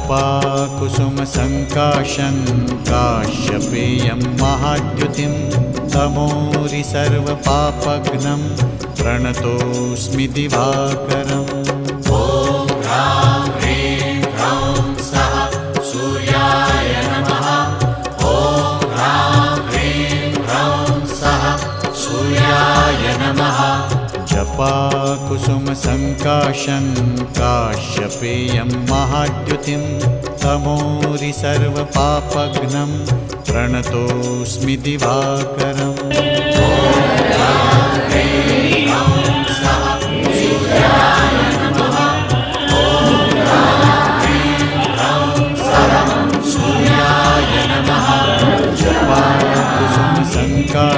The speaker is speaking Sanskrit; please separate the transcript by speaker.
Speaker 1: जपाकुसुमसङ्काशं काश्यपेयं महाद्युतिं तमोरि सर्वपापघ्नं प्रणतोऽस्मि दिवाकरम्। ॐ ह्रां ह्रीं ह्रौं सः सूर्याय नमः। ॐ ह्रां ह्रीं ह्रौं सः सूर्याय नमः। जपाकुसुमसङ्काशं काश्यपेयं महाद्युतिं तमोरि सर्वपापघ्नं प्रणतोऽस्मि दिवाकरम्।